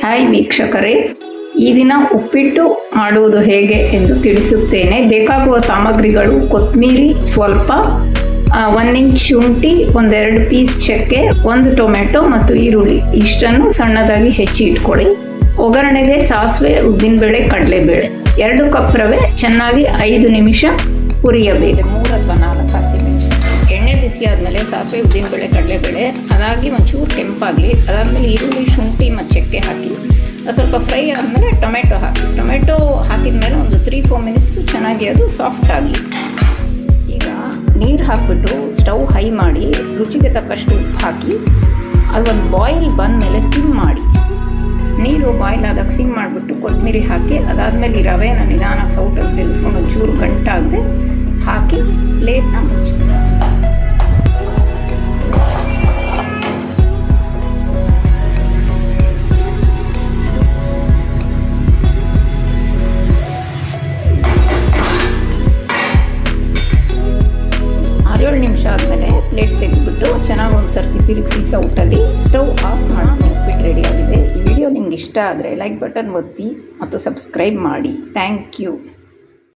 Hi ವೀಕ್ಷಕರೇ, ಈ ದಿನ ಉಪ್ಪಿಟ್ಟು ಮಾಡುವುದು ಹೇಗೆ ಎಂದು ತಿಳಿಸುತ್ತೇನೆ. ಬೇಕಾಗುವ ಸಾಮಗ್ರಿಗಳು: ಕೊತ್ತಂಬರಿ ಸ್ವಲ್ಪ, 1 ಇಂಚ್ ಶುಂಠಿ, 1-2 ಪೀಸ್ ಚಕ್ಕೆ, 1 ಟೊಮೆಟೊ ಮತ್ತು ಈರುಳ್ಳಿ ಇಷ್ಟನ್ನು ಸಣ್ಣದಾಗಿ ಹೆಚ್ಚಿ ಇಟ್ಕೊಳ್ಳಿ. ಒಗ್ಗರಣೆಗೆ ಸಾಸಿವೆ, ಉದ್ದಿನಬೇಳೆ, ಕಡಲೆಬೇಳೆ, 2 ಕಪ್ ರವೆ ಚೆನ್ನಾಗಿ 5 ನಿಮಿಷ ಹುರಿಯಬೇಕು. 3 ಅಥವಾ 4 ಹಸಿಮೆಣಸಿನಕಾಯಿ. ಎಣ್ಣೆ ಬಿಸಿ ಆದಮೇಲೆ ಸಾಸಿವೆ, ಉದ್ದಿನಬೇಳೆ, ಕಡಲೆಬೇಳೆ ಅದಾಗಿ ಒಂಚೂರು ಕೆಂಪಾಗಲಿ. ಅದಾದಮೇಲೆ ಈರುಳ್ಳಿ, ಶುಂಠಿ ಮತ್ತು ಚಕ್ಕೆ ಹಾಕಿ ಸ್ವಲ್ಪ ಫ್ರೈ ಆದಮೇಲೆ ಟೊಮೆಟೊ ಹಾಕಿ. ಟೊಮೆಟೊ ಹಾಕಿದ ಮೇಲೆ ಒಂದು 3-4 ಮಿನಿಟ್ಸು ಚೆನ್ನಾಗಿ ಅದು ಸಾಫ್ಟ್ ಆಗಲಿ. ಈಗ ನೀರು ಹಾಕಿಬಿಟ್ಟು ಸ್ಟವ್ ಹೈ ಮಾಡಿ ರುಚಿಗೆ ತಕ್ಕಷ್ಟು ಉಪ್ಪು ಹಾಕಿ ಅದೊಂದು ಬಾಯ್ಲ್ ಬಂದಮೇಲೆ ಸಿಮ್ ಮಾಡಿ. ನೀರು ಬಾಯ್ಲ್ ಆದಾಗ ಸಿಮ್ ಮಾಡಿಬಿಟ್ಟು ಕೊತ್ತಂಬರಿ ಹಾಕಿ ಅದಾದಮೇಲೆ ಈ ರವೆನ ನಿಧಾನಕ್ಕೆ ಸೌಟಲ್ಲಿ ತೆಗೆಸ್ಕೊಂಡು ಒಂಚೂರು ಗಂಟಾಗದೆ ಹಾಕಿ ಪ್ಲೇಟ್ನ ಮುಚ್ಚಿ. ನಿಮಿಷ ಆದಮೇಲೆ ಪ್ಲೇಟ್ ತೆಗೆದುಬಿಟ್ಟು ಚೆನ್ನಾಗಿ ಒಂದು ಸರ್ತಿ ತಿರುಗಿಸಿ ಸೌಟಲ್ಲಿ ಸ್ಟವ್ ಆಫ್ ಮಾಡಿ ಉಪ್ಪಿಟ್ಟು ರೆಡಿಯಾಗಿದೆ. ಈ ವಿಡಿಯೋ ನಿಮ್ಗೆ ಇಷ್ಟ ಆದರೆ ಲೈಕ್ ಬಟನ್ ಒತ್ತಿ ಮತ್ತು ಸಬ್ಸ್ಕ್ರೈಬ್ ಮಾಡಿ. Thank you.